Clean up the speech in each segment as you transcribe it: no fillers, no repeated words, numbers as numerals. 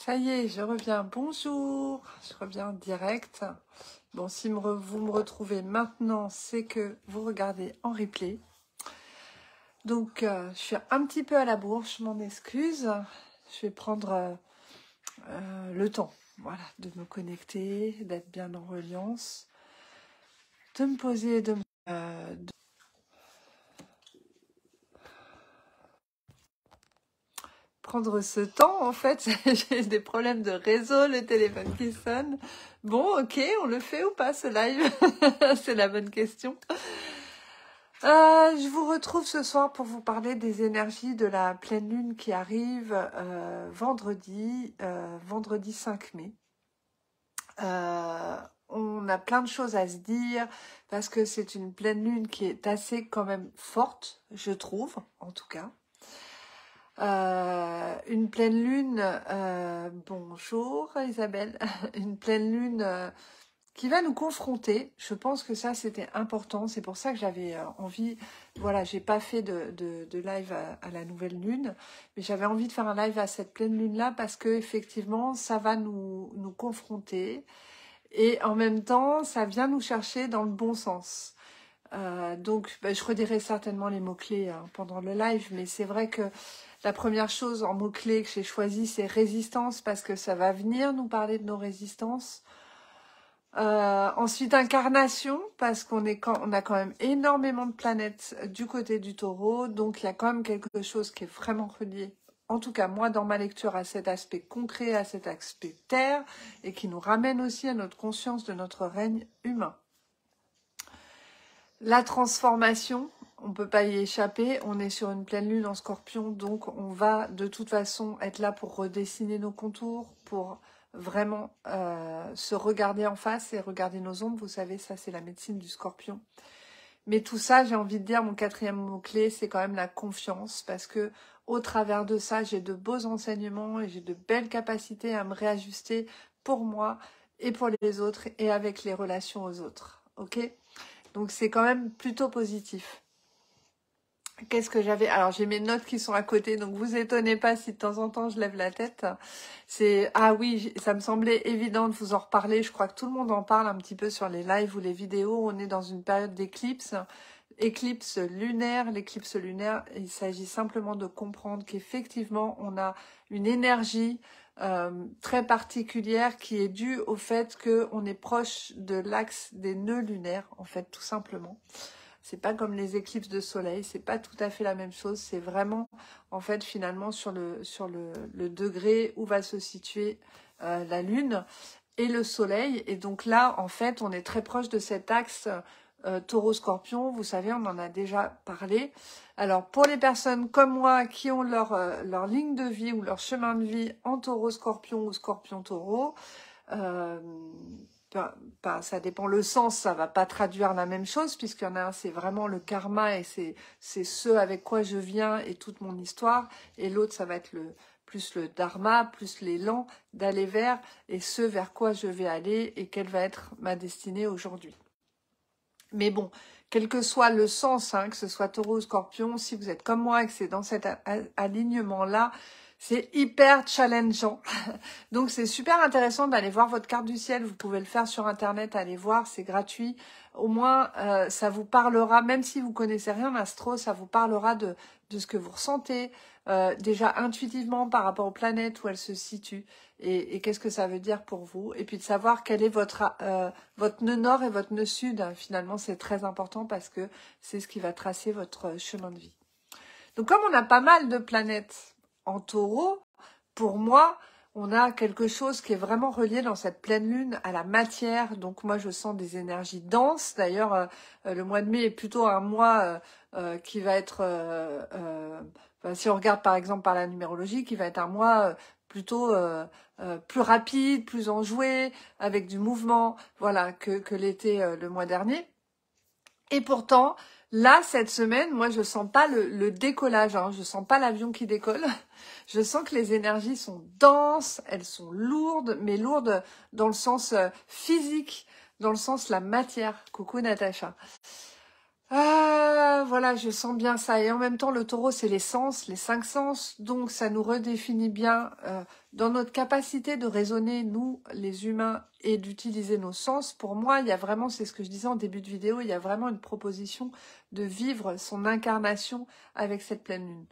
Ça y est, je reviens. Bonjour, je reviens en direct. Bon, si vous me retrouvez maintenant, c'est que vous regardez en replay. Donc, je suis un petit peu à la bourre, je m'en excuse. Je vais prendre le temps, voilà, de me connecter, d'être bien en reliance, de me poser, de prendre ce temps. En fait, j'ai des problèmes de réseau, le téléphone qui sonne. Bon, ok, on le fait ou pas ce live? C'est la bonne question. Je vous retrouve ce soir pour vous parler des énergies de la pleine lune qui arrive vendredi 5 mai. On a plein de choses à se dire parce que c'est une pleine lune qui est assez quand même forte, je trouve, en tout cas. Une pleine lune, bonjour Isabelle, une pleine lune qui va nous confronter. Je pense que ça c'était important, c'est pour ça que j'avais envie, voilà, j'ai pas fait de live à la nouvelle lune, mais j'avais envie de faire un live à cette pleine lune là parce que effectivement ça va nous confronter et en même temps ça vient nous chercher dans le bon sens. Donc je redirai certainement les mots-clés pendant le live, mais c'est vrai que la première chose en mots-clés que j'ai choisi, c'est résistance, parce que ça va venir nous parler de nos résistances. Ensuite, incarnation, parce on a quand même énormément de planètes du côté du taureau, donc il y a quand même quelque chose qui est vraiment relié, en tout cas moi dans ma lecture, à cet aspect concret, à cet aspect terre, et qui nous ramène aussi à notre conscience de notre règne humain. La transformation, on ne peut pas y échapper, on est sur une pleine lune en Scorpion, donc on va de toute façon être là pour redessiner nos contours, pour vraiment se regarder en face et regarder nos ombres. Vous savez, ça c'est la médecine du Scorpion. Mais tout ça, j'ai envie de dire, mon quatrième mot-clé, c'est quand même la confiance, parce que au travers de ça, j'ai de beaux enseignements et j'ai de belles capacités à me réajuster pour moi et pour les autres et avec les relations aux autres. Ok ? Donc c'est quand même plutôt positif. Qu'est-ce que j'avais? Alors j'ai mes notes qui sont à côté, donc vous étonnez pas si de temps en temps je lève la tête. Ah oui, ça me semblait évident de vous en reparler. Je crois que tout le monde en parle un petit peu sur les lives ou les vidéos. On est dans une période d'éclipse, éclipse lunaire. L'éclipse lunaire, il s'agit simplement de comprendre qu'effectivement on a une énergie très particulière qui est due au fait qu'on est proche de l'axe des nœuds lunaires, en fait, tout simplement. C'est pas comme les éclipses de soleil, c'est pas tout à fait la même chose. C'est vraiment, en fait, finalement, sur le degré où va se situer la Lune et le Soleil. Et donc là, en fait, on est très proche de cet axe Taureau-Scorpion. Vous savez, on en a déjà parlé. Alors, pour les personnes comme moi qui ont leur ligne de vie ou leur chemin de vie en Taureau-Scorpion ou Scorpion-Taureau, ça dépend le sens, ça va pas traduire la même chose, puisqu'il y en a un, c'est vraiment le karma et c'est ce avec quoi je viens et toute mon histoire, et l'autre, ça va être plus le dharma, plus l'élan d'aller vers, et ce vers quoi je vais aller et quelle va être ma destinée aujourd'hui. Mais bon, quel que soit le sens, que ce soit taureau ou scorpion, si vous êtes comme moi et que c'est dans cet alignement-là, c'est hyper challengeant. Donc c'est super intéressant d'aller voir votre carte du ciel. Vous pouvez le faire sur internet, allez voir, c'est gratuit. Au moins, ça vous parlera, même si vous connaissez rien d'astro, ça vous parlera de ce que vous ressentez, déjà intuitivement par rapport aux planètes où elles se situent, et qu'est-ce que ça veut dire pour vous. Et puis de savoir quel est votre nœud nord et votre nœud sud. Finalement, c'est très important parce que c'est ce qui va tracer votre chemin de vie. Donc comme on a pas mal de planètes en taureau, pour moi, on a quelque chose qui est vraiment relié dans cette pleine lune à la matière. Donc moi, je sens des énergies denses. D'ailleurs, le mois de mai est plutôt un mois qui va être, si on regarde par exemple par la numérologie, qui va être un mois plutôt plus rapide, plus enjoué, avec du mouvement, voilà, que l'été le mois dernier. Et pourtant, là, cette semaine, moi, je sens pas le décollage, je sens pas l'avion qui décolle. Je sens que les énergies sont denses, elles sont lourdes, mais lourdes dans le sens physique, dans le sens la matière. Coucou Natacha. Ah, voilà, je sens bien ça. Et en même temps, le taureau, c'est les sens, les 5 sens. Donc, ça nous redéfinit bien dans notre capacité de raisonner, nous, les humains, et d'utiliser nos sens. Pour moi, il y a vraiment, c'est ce que je disais en début de vidéo, il y a vraiment une proposition de vivre son incarnation avec cette pleine lune.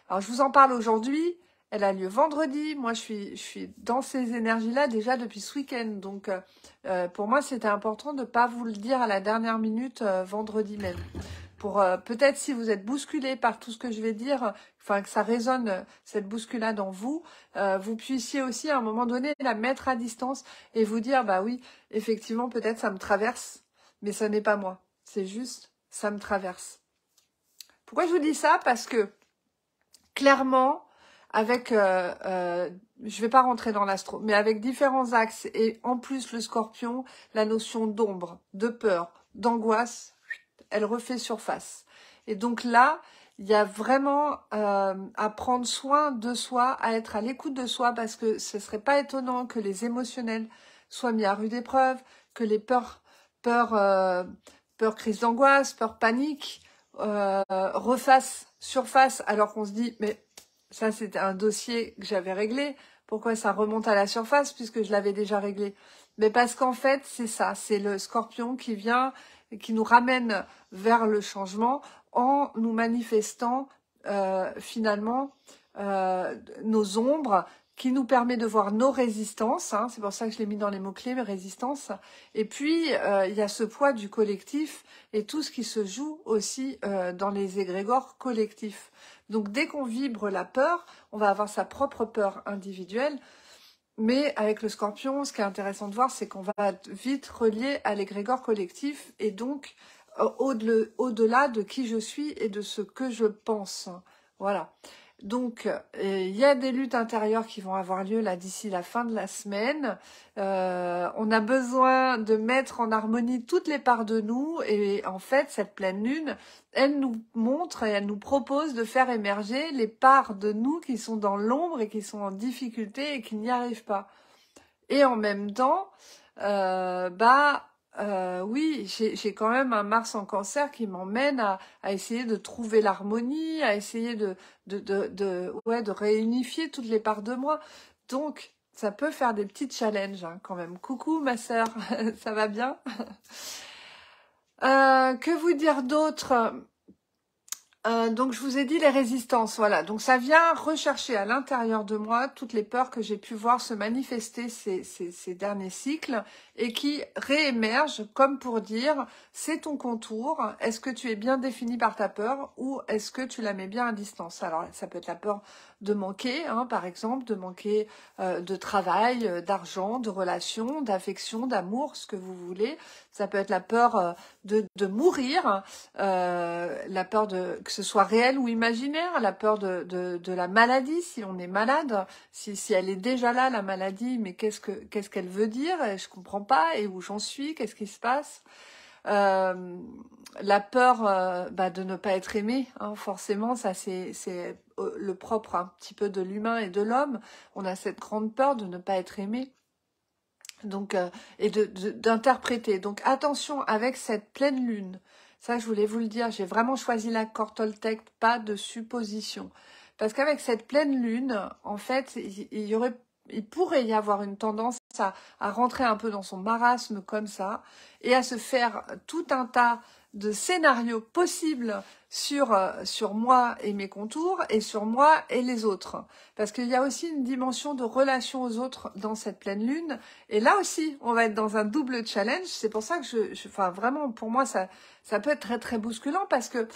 Alors, je vous en parle aujourd'hui. Elle a lieu vendredi. Moi, je suis dans ces énergies-là déjà depuis ce week-end. Donc, pour moi, c'était important de ne pas vous le dire à la dernière minute, vendredi même. Pour peut-être si vous êtes bousculé par tout ce que je vais dire, enfin que ça résonne, cette bousculade en vous, vous puissiez aussi à un moment donné la mettre à distance et vous dire, bah oui, effectivement, peut-être ça me traverse, mais ça n'est pas moi. C'est juste, ça me traverse. Pourquoi je vous dis ça? Parce que, clairement, avec, je vais pas rentrer dans l'astro, mais avec différents axes et en plus le scorpion, la notion d'ombre, de peur, d'angoisse, elle refait surface. Et donc là, il y a vraiment à prendre soin de soi, à être à l'écoute de soi, parce que ce serait pas étonnant que les émotionnels soient mis à rude épreuve, que les peurs, crise d'angoisse, peur panique, refassent surface, alors qu'on se dit, mais ça c'était un dossier que j'avais réglé, pourquoi ça remonte à la surface puisque je l'avais déjà réglé? Mais parce qu'en fait, c'est ça, c'est le scorpion qui vient, qui nous ramène vers le changement en nous manifestant finalement nos ombres, qui nous permet de voir nos résistances, hein, c'est pour ça que je l'ai mis dans les mots-clés, mes résistances. Et puis, il y a ce poids du collectif et tout ce qui se joue aussi dans les égrégores collectifs. Donc, dès qu'on vibre la peur, on va avoir sa propre peur individuelle. Mais avec le scorpion, ce qui est intéressant de voir, c'est qu'on va vite relier à l'égrégore collectif et donc au-delà de qui je suis et de ce que je pense. Voilà. Donc, il y a des luttes intérieures qui vont avoir lieu là d'ici la fin de la semaine. On a besoin de mettre en harmonie toutes les parts de nous et en fait, cette pleine lune, elle nous montre et elle nous propose de faire émerger les parts de nous qui sont dans l'ombre et qui sont en difficulté et qui n'y arrivent pas. Et en même temps, oui, j'ai quand même un Mars en Cancer qui m'emmène à essayer de trouver l'harmonie, à essayer de réunifier toutes les parts de moi. Donc, ça peut faire des petits challenges hein, quand même. Coucou ma sœur, ça va bien? Que vous dire d'autre? Donc je vous ai dit les résistances, voilà. Donc ça vient rechercher à l'intérieur de moi toutes les peurs que j'ai pu voir se manifester ces derniers cycles et qui réémergent comme pour dire c'est ton contour, est-ce que tu es bien défini par ta peur ou est-ce que tu la mets bien à distance? Alors ça peut être la peur de manquer, hein, par exemple, de manquer de travail, d'argent, de relations, d'affection, d'amour, ce que vous voulez. Ça peut être la peur de mourir, la peur que ce soit réel ou imaginaire, la peur de la maladie, si on est malade, si elle est déjà là, la maladie, mais qu'est-ce qu'elle veut dire? Je comprends pas, et où j'en suis, qu'est-ce qui se passe? La peur de ne pas être aimé, hein, forcément, ça c'est le propre un petit peu de l'humain et de l'homme. On a cette grande peur de ne pas être aimé. Donc, et d'interpréter. Donc attention avec cette pleine lune. Ça, je voulais vous le dire, j'ai vraiment choisi l'accord Toltec, pas de supposition. Parce qu'avec cette pleine lune, en fait, il pourrait y avoir une tendance à rentrer un peu dans son marasme comme ça, et à se faire tout un tas de scénarios possibles sur moi et mes contours, et sur moi et les autres. Parce qu'il y a aussi une dimension de relation aux autres dans cette pleine lune, et là aussi, on va être dans un double challenge. C'est pour ça que enfin vraiment, pour moi, ça peut être très très bousculant, parce que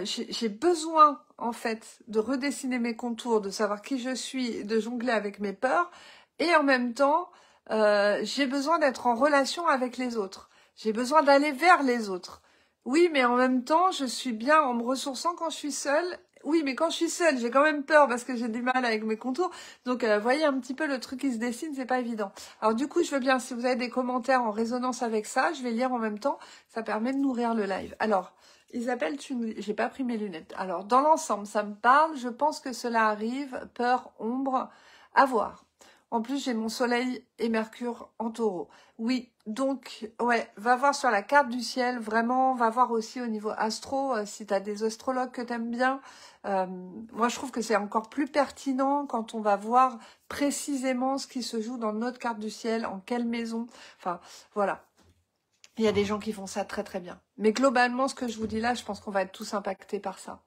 j'ai besoin, en fait, de redessiner mes contours, de savoir qui je suis, de jongler avec mes peurs, et en même temps, j'ai besoin d'être en relation avec les autres. J'ai besoin d'aller vers les autres. Oui, mais en même temps, je suis bien en me ressourçant quand je suis seule. Oui, mais quand je suis seule, j'ai quand même peur parce que j'ai du mal avec mes contours. Donc, voyez un petit peu le truc qui se dessine, c'est pas évident. Alors du coup, je veux bien, si vous avez des commentaires en résonance avec ça, je vais lire en même temps. Ça permet de nourrir le live. Alors, Isabelle, j'ai pas pris mes lunettes. Alors, dans l'ensemble, ça me parle. Je pense que cela arrive. Peur, ombre, à voir. En plus, j'ai mon soleil et Mercure en taureau. Oui, donc, ouais, va voir sur la carte du ciel, vraiment, va voir aussi au niveau astro, si tu as des astrologues que tu aimes bien. Moi, je trouve que c'est encore plus pertinent quand on va voir précisément ce qui se joue dans notre carte du ciel, en quelle maison. Enfin, voilà. Il y a des gens qui font ça très très bien. Mais globalement, ce que je vous dis là, je pense qu'on va être tous impactés par ça.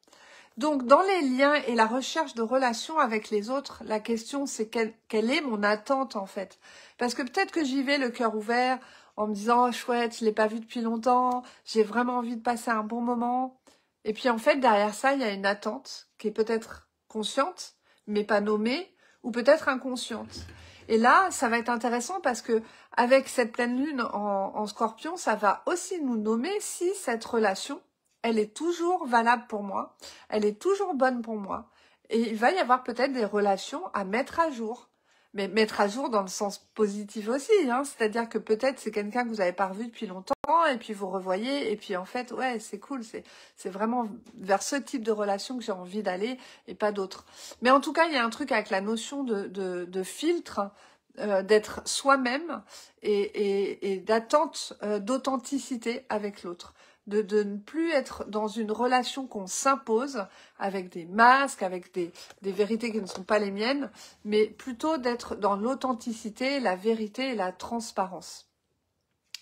Donc, dans les liens et la recherche de relations avec les autres, la question, c'est quelle est mon attente, en fait. Parce que peut-être que j'y vais le cœur ouvert, en me disant, oh, chouette, je l'ai pas vu depuis longtemps, j'ai vraiment envie de passer un bon moment. Et puis, en fait, derrière ça, il y a une attente qui est peut-être consciente, mais pas nommée, ou peut-être inconsciente. Et là, ça va être intéressant parce que avec cette pleine lune en Scorpion, ça va aussi nous nommer si cette relation, elle est toujours valable pour moi, elle est toujours bonne pour moi. Et il va y avoir peut-être des relations à mettre à jour. Mais mettre à jour dans le sens positif aussi, hein. C'est-à-dire que peut-être c'est quelqu'un que vous n'avez pas revu depuis longtemps, et puis vous revoyez, et puis en fait, ouais, c'est cool, c'est vraiment vers ce type de relation que j'ai envie d'aller, et pas d'autres. Mais en tout cas, il y a un truc avec la notion de filtre, d'être soi-même, et d'attente, d'authenticité avec l'autre. De ne plus être dans une relation qu'on s'impose avec des masques, avec des vérités qui ne sont pas les miennes, mais plutôt d'être dans l'authenticité, la vérité et la transparence.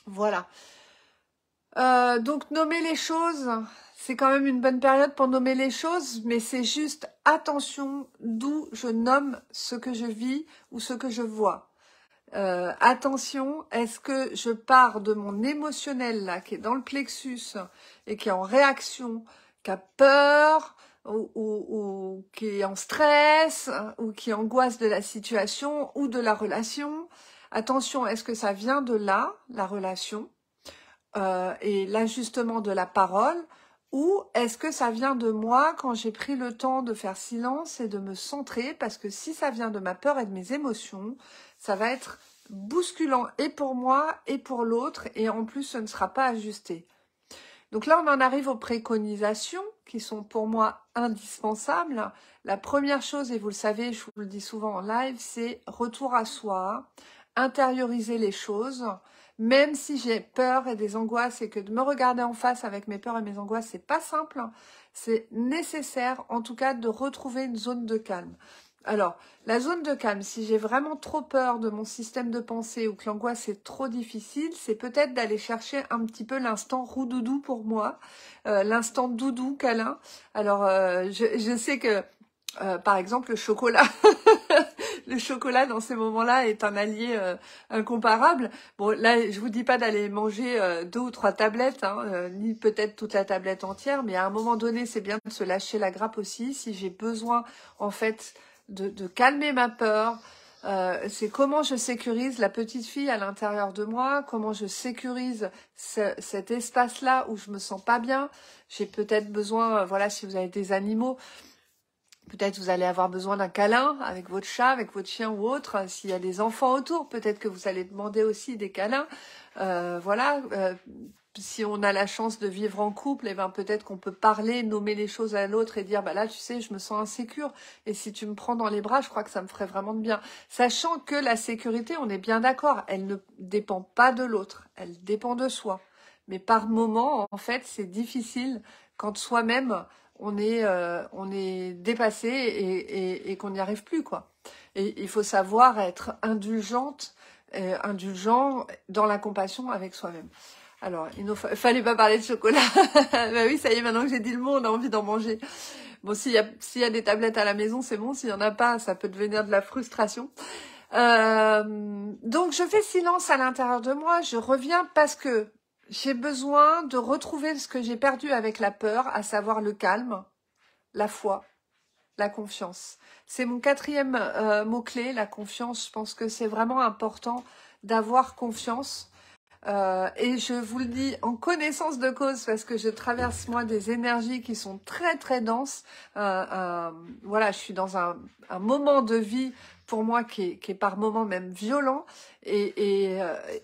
Voilà. Donc nommer les choses, c'est quand même une bonne période pour nommer les choses, mais c'est juste attention d'où je nomme ce que je vis ou ce que je vois. Attention, est-ce que je pars de mon émotionnel là, qui est dans le plexus et qui est en réaction, qui a peur ou qui est en stress ou qui angoisse de la situation ou de la relation. Attention, est-ce que ça vient de là, la relation et l'ajustement de la parole, ou est-ce que ça vient de moi quand j'ai pris le temps de faire silence et de me centrer, parce que si ça vient de ma peur et de mes émotions, ça va être bousculant et pour moi et pour l'autre, et en plus ce ne sera pas ajusté. Donc là on en arrive aux préconisations qui sont pour moi indispensables. La première chose, et vous le savez, je vous le dis souvent en live, c'est retour à soi, intérioriser les choses. Même si j'ai peur et des angoisses et que de me regarder en face avec mes peurs et mes angoisses, c'est pas simple, c'est nécessaire en tout cas de retrouver une zone de calme. Alors, la zone de calme, si j'ai vraiment trop peur de mon système de pensée ou que l'angoisse est trop difficile, c'est peut-être d'aller chercher un petit peu l'instant roux-doudou pour moi, l'instant doudou, câlin. Alors, je sais que, par exemple, le chocolat... Le chocolat, dans ces moments-là, est un allié incomparable. Bon, là, je vous dis pas d'aller manger 2 ou 3 tablettes, hein, ni peut-être toute la tablette entière, mais à un moment donné, c'est bien de se lâcher la grappe aussi. Si j'ai besoin, en fait, de calmer ma peur, c'est comment je sécurise la petite fille à l'intérieur de moi, comment je sécurise cet espace-là où je me sens pas bien. J'ai peut-être besoin, voilà, si vous avez des animaux, peut-être vous allez avoir besoin d'un câlin avec votre chat, avec votre chien ou autre. S'il y a des enfants autour, peut-être que vous allez demander aussi des câlins. Voilà. Si on a la chance de vivre en couple, eh ben peut-être qu'on peut parler, nommer les choses à l'autre et dire bah là tu sais je me sens insécure et si tu me prends dans les bras, je crois que ça me ferait vraiment de bien. Sachant que la sécurité, on est bien d'accord, elle ne dépend pas de l'autre, elle dépend de soi. Mais par moment, en fait, c'est difficile quand soi-même on est dépassé et qu'on n'y arrive plus, quoi. Et il faut savoir être indulgent dans la compassion avec soi-même. Alors, il ne fallait pas parler de chocolat. Bah oui, ça y est, maintenant que j'ai dit le mot, on a envie d'en manger. Bon, s'il y a des tablettes à la maison, c'est bon. S'il y en a pas, ça peut devenir de la frustration. Donc, je fais silence à l'intérieur de moi. Je reviens parce que j'ai besoin de retrouver ce que j'ai perdu avec la peur, à savoir le calme, la foi, la confiance. C'est mon 4e mot-clé, la confiance. Je pense que c'est vraiment important d'avoir confiance. Et je vous le dis en connaissance de cause parce que je traverse moi des énergies qui sont très très denses. Voilà, je suis dans un moment de vie pour moi qui est par moments même violent et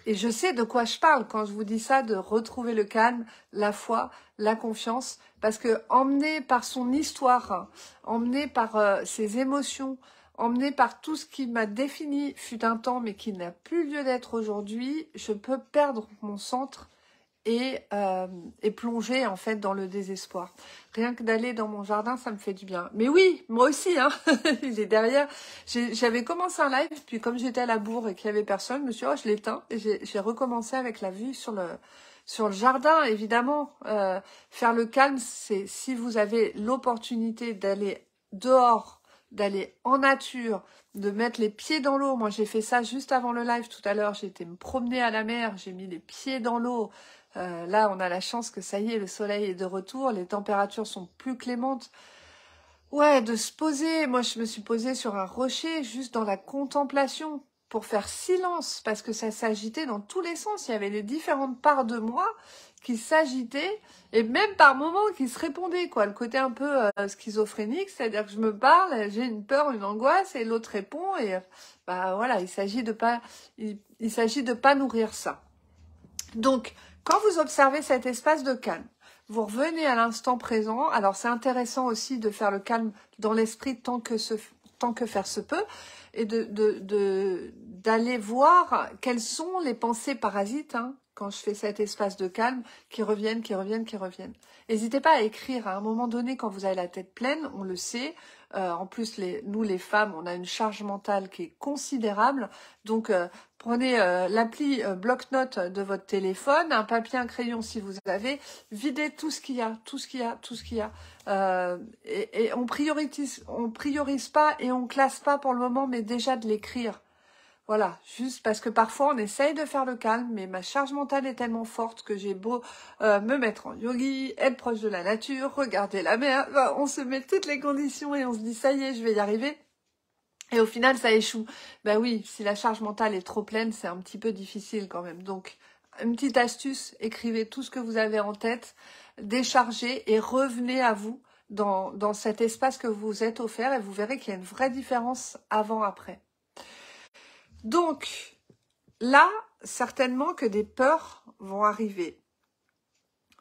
je sais de quoi je parle quand je vous dis ça, de retrouver le calme, la foi, la confiance, parce que emmené par son histoire, emmené par ses émotions, emmenée par tout ce qui m'a défini fut un temps, mais qui n'a plus lieu d'être aujourd'hui, je peux perdre mon centre et plonger en fait dans le désespoir. Rien que d'aller dans mon jardin, ça me fait du bien. Mais oui, moi aussi, hein. Il est derrière. J'avais commencé un live, puis comme j'étais à la bourre et qu'il y avait personne, je me suis dit, oh, je l'éteins. Et j'ai recommencé avec la vue sur le jardin, évidemment. Faire le calme, c'est si vous avez l'opportunité d'aller dehors, d'aller en nature, de mettre les pieds dans l'eau. Moi, j'ai fait ça juste avant le live tout à l'heure. J'ai été me promener à la mer, j'ai mis les pieds dans l'eau. Là, on a la chance que ça y est, le soleil est de retour, les températures sont plus clémentes. Ouais, de se poser. Moi, je me suis posée sur un rocher, juste dans la contemplation, pour faire silence, parce que ça s'agitait dans tous les sens. Il y avait les différentes parts de moi qui s'agitaient, et même par moments qui se répondaient, quoi. Le côté un peu schizophrénique, c'est-à-dire que je me parle, j'ai une peur, une angoisse, et l'autre répond, et bah voilà, il s'agit de pas nourrir ça. Donc, quand vous observez cet espace de calme, vous revenez à l'instant présent. Alors, c'est intéressant aussi de faire le calme dans l'esprit tant que faire se peut, et d'aller voir quelles sont les pensées parasites, hein, quand je fais cet espace de calme, qui reviennent. N'hésitez pas à écrire à un moment donné quand vous avez la tête pleine, on le sait. En plus, nous les femmes, on a une charge mentale qui est considérable. Donc, prenez l'appli bloc-notes de votre téléphone, un papier, un crayon si vous avez, videz tout ce qu'il y a. Et on priorise pas et on classe pas pour le moment, mais déjà de l'écrire. Voilà, juste parce que parfois on essaye de faire le calme, mais ma charge mentale est tellement forte que j'ai beau me mettre en yogi, être proche de la nature, regarder la mer, on se met toutes les conditions et on se dit ça y est, je vais y arriver. Et au final, ça échoue. Ben oui, si la charge mentale est trop pleine, c'est un petit peu difficile quand même. Donc, une petite astuce, écrivez tout ce que vous avez en tête, déchargez et revenez à vous dans cet espace que vous vous êtes offert et vous verrez qu'il y a une vraie différence avant-après. Donc, là, certainement que des peurs vont arriver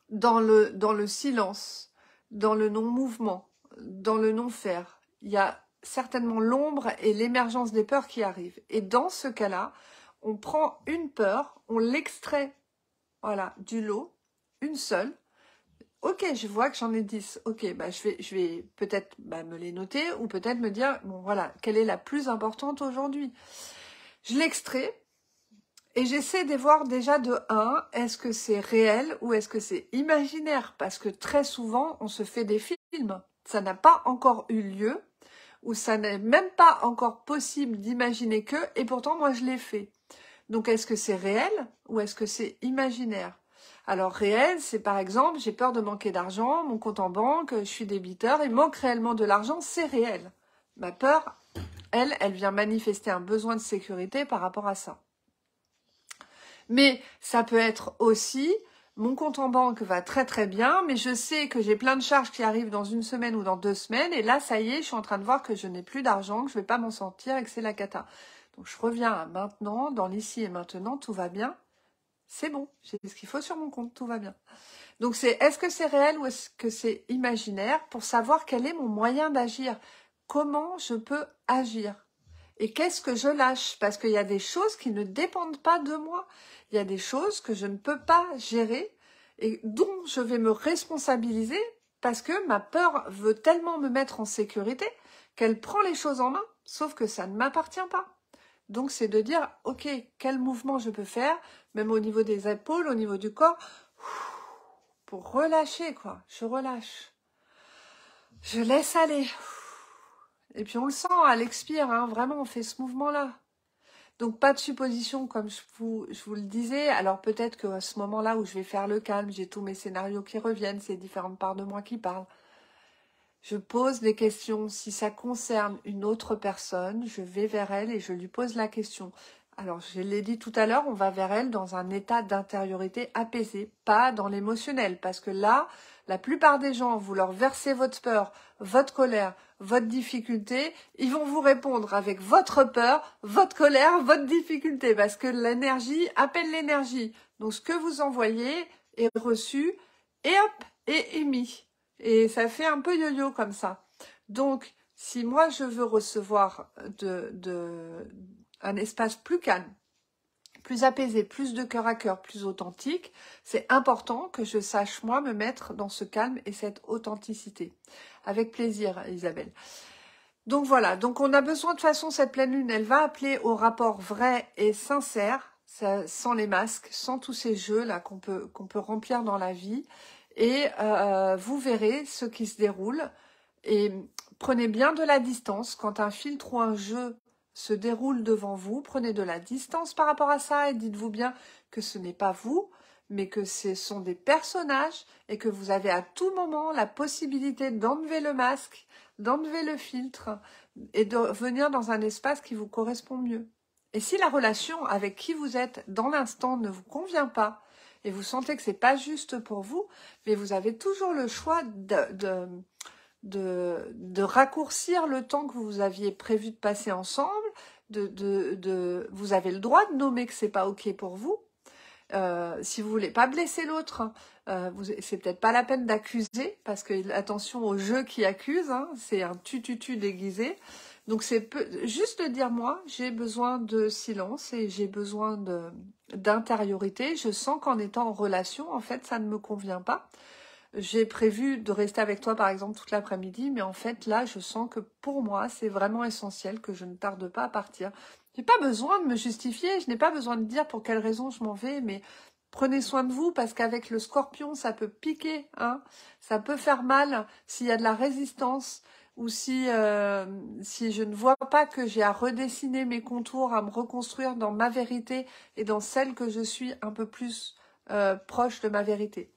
dans le silence, dans le non-mouvement, dans le non-faire. Il y a certainement l'ombre et l'émergence des peurs qui arrivent. Et dans ce cas-là, on prend une peur, on l'extrait, voilà, du lot, une seule. Ok, je vois que j'en ai 10. Ok, bah je vais peut-être me les noter ou peut-être me dire, bon voilà, quelle est la plus importante aujourd'hui? Je l'extrais et j'essaie de voir déjà de 1, est-ce que c'est réel ou est-ce que c'est imaginaire? Parce que très souvent, on se fait des films. Ça n'a pas encore eu lieu ou ça n'est même pas encore possible d'imaginer que, et pourtant moi je l'ai fait. Donc est-ce que c'est réel ou est-ce que c'est imaginaire? Alors réel, c'est par exemple, j'ai peur de manquer d'argent, mon compte en banque, je suis débiteur, il manque réellement de l'argent, c'est réel. Ma peur, elle vient manifester un besoin de sécurité par rapport à ça. Mais ça peut être aussi, mon compte en banque va très très bien, mais je sais que j'ai plein de charges qui arrivent dans une semaine ou dans 2 semaines, et là, ça y est, je suis en train de voir que je n'ai plus d'argent, que je ne vais pas m'en sortir et que c'est la cata. Donc je reviens à maintenant, dans l'ici et maintenant, tout va bien, c'est bon, j'ai ce qu'il faut sur mon compte, tout va bien. Donc c'est, est-ce que c'est réel ou est-ce que c'est imaginaire, pour savoir quel est mon moyen d'agir, comment je peux agir. Et qu'est-ce que je lâche? Parce qu'il y a des choses qui ne dépendent pas de moi. Il y a des choses que je ne peux pas gérer et dont je vais me responsabiliser parce que ma peur veut tellement me mettre en sécurité qu'elle prend les choses en main, sauf que ça ne m'appartient pas. Donc c'est de dire, ok, quel mouvement je peux faire, même au niveau des épaules, au niveau du corps, pour relâcher, quoi. Je relâche. Je laisse aller. Et puis on le sent à l'expire, hein, vraiment on fait ce mouvement-là. Donc pas de supposition comme je vous le disais. Alors peut-être qu'à ce moment-là où je vais faire le calme, j'ai tous mes scénarios qui reviennent, ces différentes parts de moi qui parlent. Je pose des questions. Si ça concerne une autre personne, je vais vers elle et je lui pose la question. Alors je l'ai dit tout à l'heure, on va vers elle dans un état d'intériorité apaisé, pas dans l'émotionnel. Parce que là, la plupart des gens, vous leur versez votre peur, votre colère, votre difficulté, ils vont vous répondre avec votre peur, votre colère, votre difficulté, parce que l'énergie appelle l'énergie. Donc ce que vous envoyez est reçu et hop, est émis. Et ça fait un peu yo-yo comme ça. Donc Si moi je veux recevoir un espace plus calme, plus apaisé, plus de cœur à cœur, plus authentique, c'est important que je sache moi me mettre dans ce calme et cette authenticité. Avec plaisir, Isabelle. Donc voilà, donc on a besoin de toute façon, cette pleine lune, elle va appeler au rapport vrai et sincère, sans les masques, sans tous ces jeux-là qu'on peut remplir dans la vie. Et vous verrez ce qui se déroule. Et prenez bien de la distance. Quand un filtre ou un jeu se déroule devant vous, prenez de la distance par rapport à ça et dites-vous bien que ce n'est pas vous, mais que ce sont des personnages et que vous avez à tout moment la possibilité d'enlever le masque, d'enlever le filtre et de venir dans un espace qui vous correspond mieux. Et si la relation avec qui vous êtes dans l'instant ne vous convient pas et vous sentez que c'est pas juste pour vous, mais vous avez toujours le choix de raccourcir le temps que vous aviez prévu de passer ensemble, vous avez le droit de nommer que c'est pas ok pour vous. Si vous voulez pas blesser l'autre, c'est peut-être pas la peine d'accuser, parce que attention au jeu qui accuse, hein, c'est un tu déguisé. Donc c'est juste de dire moi, j'ai besoin de silence et j'ai besoin d'intériorité. Je sens qu'en étant en relation, en fait, ça ne me convient pas. J'ai prévu de rester avec toi, par exemple, toute l'après-midi, mais en fait, là, je sens que pour moi, c'est vraiment essentiel que je ne tarde pas à partir. J'ai pas besoin de me justifier, je n'ai pas besoin de dire pour quelle raison je m'en vais, mais prenez soin de vous, parce qu'avec le scorpion, ça peut piquer, hein, ça peut faire mal s'il y a de la résistance, ou si je ne vois pas que j'ai à redessiner mes contours, à me reconstruire dans ma vérité, et dans celle que je suis un peu plus proche de ma vérité.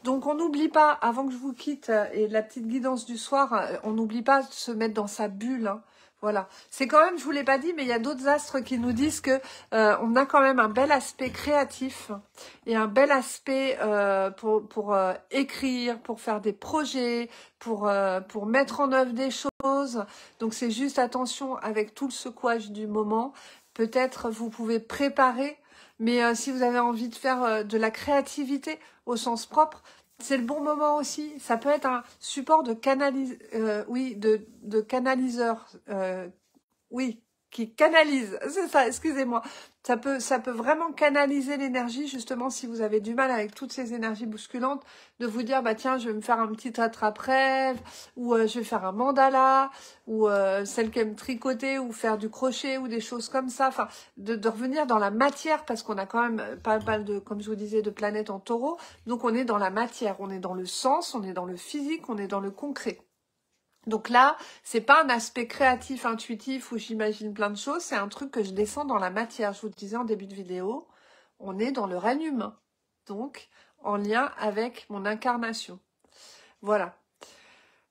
Donc on n'oublie pas, avant que je vous quitte, et la petite guidance du soir, on n'oublie pas de se mettre dans sa bulle, hein. Voilà, c'est quand même, je vous l'ai pas dit, mais il y a d'autres astres qui nous disent que on a quand même un bel aspect créatif et un bel aspect pour écrire, pour faire des projets, pour mettre en œuvre des choses. Donc c'est juste attention avec tout le secouage du moment. Peut-être vous pouvez préparer, mais si vous avez envie de faire de la créativité au sens propre, c'est le bon moment aussi. Ça peut être un support de canaliseur, oui, qui canalise. C'est ça, excusez-moi. Ça peut vraiment canaliser l'énergie, justement, si vous avez du mal avec toutes ces énergies bousculantes, de vous dire, bah tiens, je vais me faire un petit attrape-rêve, ou je vais faire un mandala, ou celle qui aime tricoter, ou faire du crochet, ou des choses comme ça. Enfin, de revenir dans la matière, parce qu'on a quand même pas mal de, comme je vous disais, de planètes en taureau. Donc on est dans la matière, on est dans le sens, on est dans le physique, on est dans le concret. Donc là, c'est pas un aspect créatif, intuitif, où j'imagine plein de choses, c'est un truc que je descends dans la matière. Je vous le disais en début de vidéo, on est dans le règne humain, donc en lien avec mon incarnation. Voilà.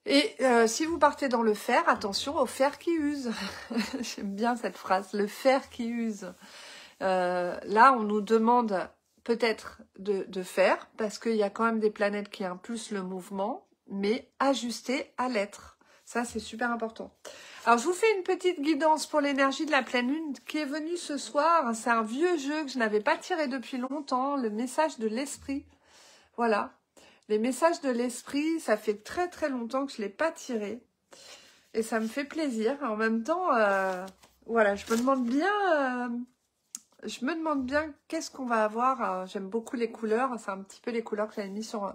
Et si vous partez dans le fer, attention au fer qui use. J'aime bien cette phrase, le fer qui use. Là, on nous demande peut-être de faire, parce qu'il y a quand même des planètes qui impulsent le mouvement, mais ajusté à l'être. Ça, c'est super important. Alors, je vous fais une petite guidance pour l'énergie de la pleine lune qui est venue ce soir. C'est un vieux jeu que je n'avais pas tiré depuis longtemps, le message de l'esprit. Voilà. Les messages de l'esprit, ça fait très très longtemps que je ne l'ai pas tiré. Et ça me fait plaisir. En même temps, voilà, je me demande bien qu'est-ce qu'on va avoir. J'aime beaucoup les couleurs. C'est un petit peu les couleurs que j'avais mis sur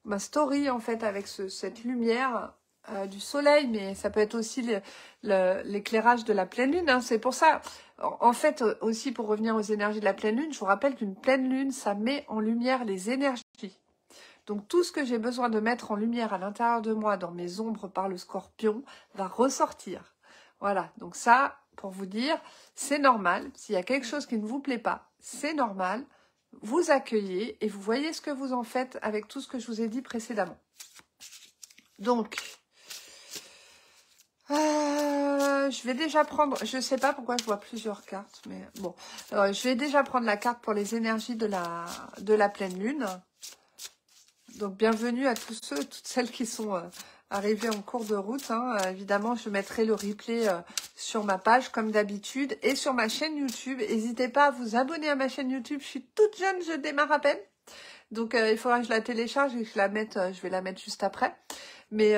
ma story, en fait, avec cette lumière du soleil, mais ça peut être aussi l'éclairage de la pleine lune, hein. C'est pour ça, en fait, aussi pour revenir aux énergies de la pleine lune, je vous rappelle qu'une pleine lune, ça met en lumière les énergies. Donc tout ce que j'ai besoin de mettre en lumière à l'intérieur de moi, dans mes ombres par le scorpion, va ressortir. Voilà, donc ça, pour vous dire, c'est normal. S'il y a quelque chose qui ne vous plaît pas, c'est normal. Vous accueillez et vous voyez ce que vous en faites avec tout ce que je vous ai dit précédemment. Donc, je vais déjà prendre, je sais pas pourquoi je vois plusieurs cartes, mais bon, je vais déjà prendre la carte pour les énergies de la pleine lune. Donc bienvenue à tous ceux, toutes celles qui sont arrivées en cours de route, hein. Évidemment, je mettrai le replay sur ma page comme d'habitude et sur ma chaîne YouTube. N'hésitez pas à vous abonner à ma chaîne YouTube. Je suis toute jeune, je démarre à peine. Donc il faudra que je la télécharge et que je la mette, je vais la mettre juste après. Mais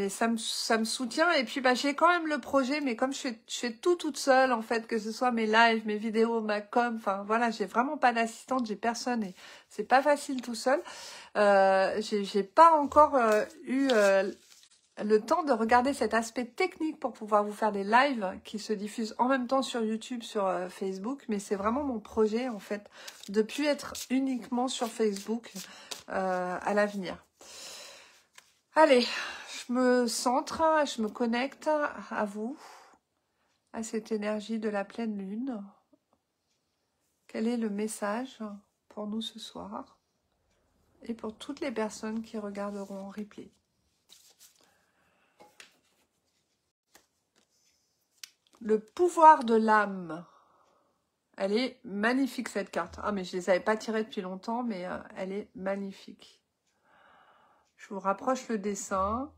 ça me soutient. Et puis j'ai quand même le projet, mais comme je fais tout toute seule en fait, que ce soit mes lives, mes vidéos, ma com, enfin voilà, j'ai vraiment pas d'assistante, j'ai personne et c'est pas facile tout seul. J'ai pas encore eu le temps de regarder cet aspect technique pour pouvoir vous faire des lives qui se diffusent en même temps sur YouTube, sur Facebook, mais c'est vraiment mon projet en fait, de plus être uniquement sur Facebook à l'avenir. Allez, je me centre, je me connecte à vous, à cette énergie de la pleine lune. Quel est le message pour nous ce soir et pour toutes les personnes qui regarderont en replay? Le pouvoir de l'âme. Elle est magnifique cette carte. Ah mais je ne les avais pas tirées depuis longtemps, mais elle est magnifique. Je vous rapproche le dessin.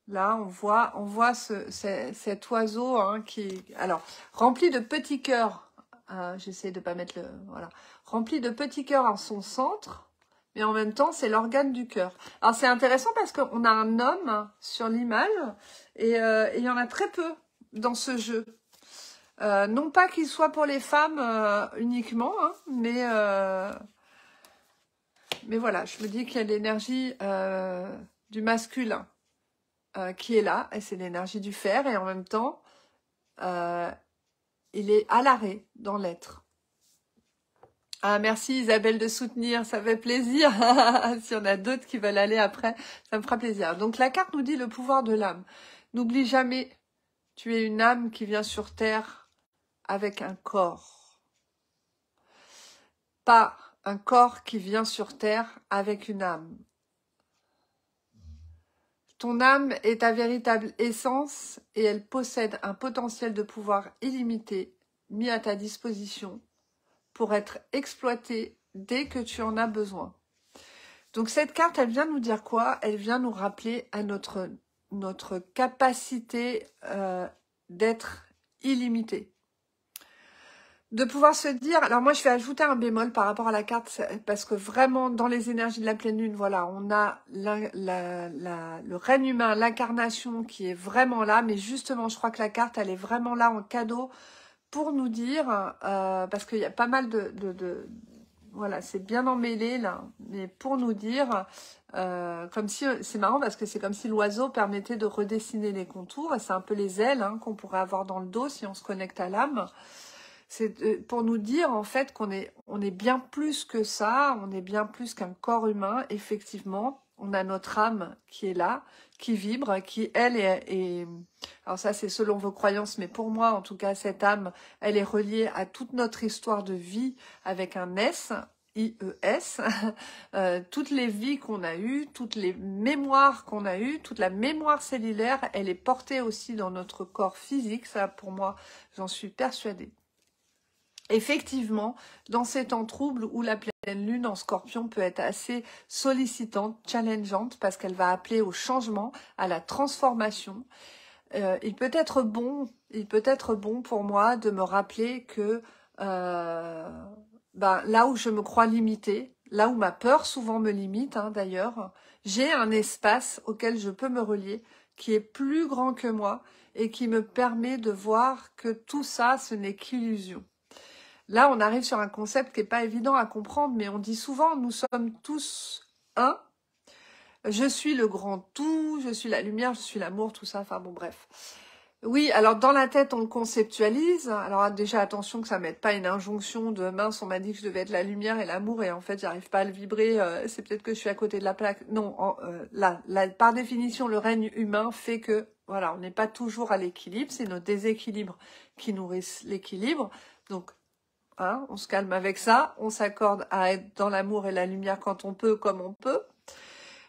Là, on voit cet oiseau hein, qui, alors, rempli de petits cœurs. J'essaie de pas mettre le, voilà, rempli de petits cœurs en son centre, mais en même temps, c'est l'organe du cœur. Alors c'est intéressant parce qu'on a un homme sur l'image et il y en a très peu dans ce jeu. Non pas qu'il soit pour les femmes uniquement, hein, mais voilà, je me dis qu'il y a l'énergie du masculin qui est là, et c'est l'énergie du fer, et en même temps, il est à l'arrêt dans l'être. Ah, merci Isabelle de soutenir, ça fait plaisir. S'il y en a d'autres qui veulent aller après, ça me fera plaisir. Donc la carte nous dit le pouvoir de l'âme. N'oublie jamais, tu es une âme qui vient sur Terre avec un corps. Pas un corps qui vient sur Terre avec une âme. Ton âme est ta véritable essence et elle possède un potentiel de pouvoir illimité mis à ta disposition pour être exploité dès que tu en as besoin. Donc cette carte, elle vient nous dire quoi? Elle vient nous rappeler à notre capacité d'être illimité. De pouvoir se dire, alors moi je vais ajouter un bémol par rapport à la carte, parce que vraiment dans les énergies de la pleine lune, voilà, on a le règne humain, l'incarnation qui est vraiment là, mais justement je crois que la carte elle est vraiment là en cadeau pour nous dire, parce qu'il y a pas mal voilà, c'est bien emmêlé là, mais pour nous dire, comme si, c'est marrant parce que c'est comme si l'oiseau permettait de redessiner les contours, et c'est un peu les ailes hein, qu'on pourrait avoir dans le dos si on se connecte à l'âme. C'est pour nous dire en fait qu'on est bien plus que ça, on est bien plus qu'un corps humain, effectivement. On a notre âme qui est là, qui vibre, qui elle est alors ça c'est selon vos croyances, mais pour moi en tout cas cette âme, elle est reliée à toute notre histoire de vie avec un S, I-E-S, toutes les vies qu'on a eues, toutes les mémoires qu'on a eues, toute la mémoire cellulaire, elle est portée aussi dans notre corps physique, ça pour moi j'en suis persuadée. Effectivement, dans ces temps troubles où la pleine lune en Scorpion peut être assez sollicitante, challengeante, parce qu'elle va appeler au changement, à la transformation, il peut être bon pour moi de me rappeler que là où je me crois limitée, là où ma peur souvent me limite hein, d'ailleurs, j'ai un espace auquel je peux me relier qui est plus grand que moi et qui me permet de voir que tout ça, ce n'est qu'illusion. Là, on arrive sur un concept qui n'est pas évident à comprendre, mais on dit souvent, nous sommes tous un. Je suis le grand tout, je suis la lumière, je suis l'amour, tout ça, enfin bon, bref. Oui, alors dans la tête, on le conceptualise. Alors déjà, attention que ça ne mette pas une injonction de mince, on m'a dit que je devais être la lumière et l'amour, et en fait, j'arrive pas à le vibrer, c'est peut-être que je suis à côté de la plaque. Non, là, par définition, le règne humain fait que, voilà, on n'est pas toujours à l'équilibre, c'est nos déséquilibres qui nourrissent l'équilibre. Donc, hein, on se calme avec ça, on s'accorde à être dans l'amour et la lumière quand on peut, comme on peut.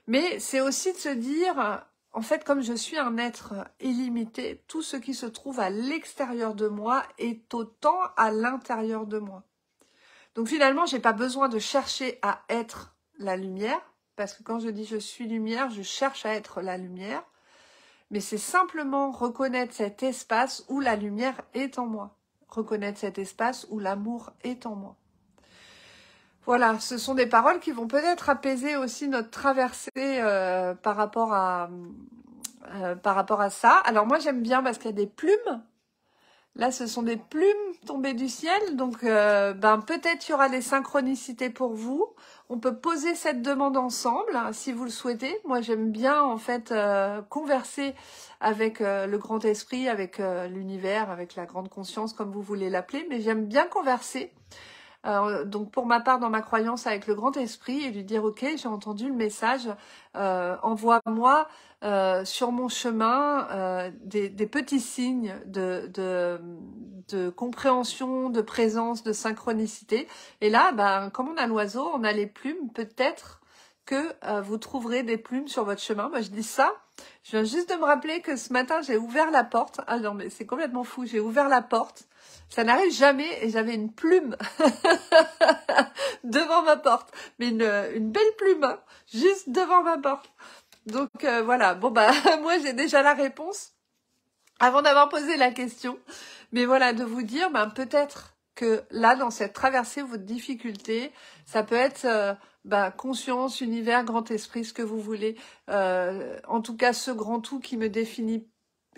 Mais c'est aussi de se dire, en fait, comme je suis un être illimité, tout ce qui se trouve à l'extérieur de moi est autant à l'intérieur de moi. Donc finalement, j'ai pas besoin de chercher à être la lumière, parce que quand je dis je suis lumière, je cherche à être la lumière. Mais c'est simplement reconnaître cet espace où la lumière est en moi. Reconnaître cet espace où l'amour est en moi. Voilà, ce sont des paroles qui vont peut-être apaiser aussi notre traversée par rapport à ça. Alors moi j'aime bien parce qu'il y a des plumes. Là, ce sont des plumes tombées du ciel, donc peut-être il y aura des synchronicités pour vous. On peut poser cette demande ensemble, hein, si vous le souhaitez. Moi, j'aime bien, en fait, converser avec le grand esprit, avec l'univers, avec la grande conscience, comme vous voulez l'appeler, mais j'aime bien converser. Donc pour ma part, dans ma croyance avec le grand esprit, et lui dire ok, j'ai entendu le message, envoie-moi sur mon chemin des petits signes de compréhension, de présence, de synchronicité. Et là, comme on a l'oiseau, on a les plumes, peut-être que vous trouverez des plumes sur votre chemin. Moi je dis ça, je viens juste de me rappeler que ce matin j'ai ouvert la porte. Ah non mais c'est complètement fou, j'ai ouvert la porte. Ça n'arrive jamais et j'avais une plume devant ma porte. Mais une belle plume, hein, juste devant ma porte. Donc voilà, bon moi j'ai déjà la réponse avant d'avoir posé la question. Mais voilà, de vous dire, peut-être que là, dans cette traversée, votre difficulté, ça peut être conscience, univers, grand esprit, ce que vous voulez. En tout cas, ce grand tout qui me définit,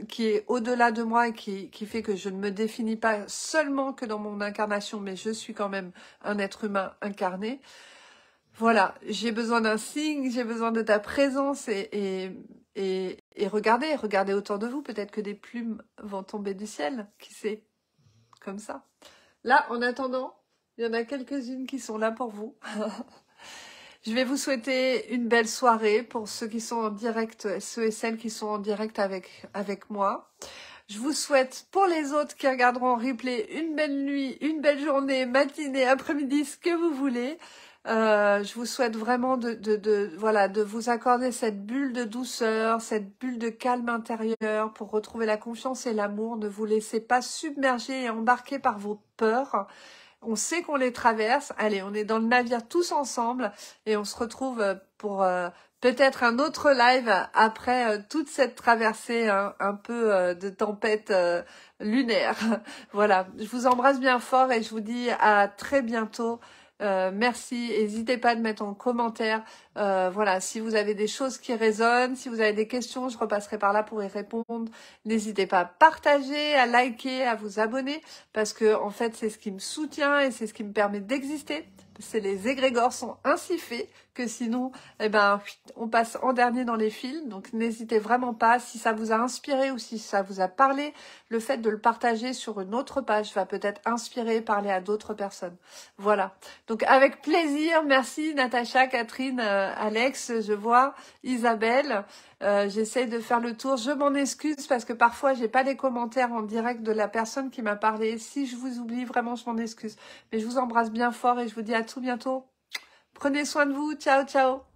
qui est au-delà de moi et qui fait que je ne me définis pas seulement que dans mon incarnation, mais je suis quand même un être humain incarné. Voilà, j'ai besoin d'un signe, j'ai besoin de ta présence et regardez autour de vous, peut-être que des plumes vont tomber du ciel, qui sait, comme ça. Là, en attendant, il y en a quelques-unes qui sont là pour vous. Je vais vous souhaiter une belle soirée pour ceux qui sont en direct, ceux et celles qui sont en direct avec moi. Je vous souhaite, pour les autres qui regarderont en replay, une belle nuit, une belle journée, matinée, après-midi, ce que vous voulez. Je vous souhaite vraiment de vous accorder cette bulle de douceur, cette bulle de calme intérieur pour retrouver la confiance et l'amour. Ne vous laissez pas submerger et embarquer par vos peurs. On sait qu'on les traverse. Allez, on est dans le navire tous ensemble et on se retrouve pour peut-être un autre live après toute cette traversée un peu de tempête lunaire. Voilà, je vous embrasse bien fort et je vous dis à très bientôt. Merci, n'hésitez pas à me mettre en commentaire, voilà, si vous avez des choses qui résonnent, si vous avez des questions, je repasserai par là pour y répondre. N'hésitez pas à partager, à liker, à vous abonner, parce que en fait c'est ce qui me soutient et c'est ce qui me permet d'exister. Les égrégores sont ainsi faits que sinon, on passe en dernier dans les fils. Donc n'hésitez vraiment pas, si ça vous a inspiré ou si ça vous a parlé, le fait de le partager sur une autre page va peut-être inspirer et parler à d'autres personnes. Voilà. Donc avec plaisir, merci Natacha, Catherine, Alex, je vois, Isabelle. J'essaye de faire le tour. Je m'en excuse parce que parfois j'ai pas les commentaires en direct de la personne qui m'a parlé. Si je vous oublie, vraiment je m'en excuse. Mais je vous embrasse bien fort et je vous dis à tout bientôt. Prenez soin de vous. Ciao, ciao.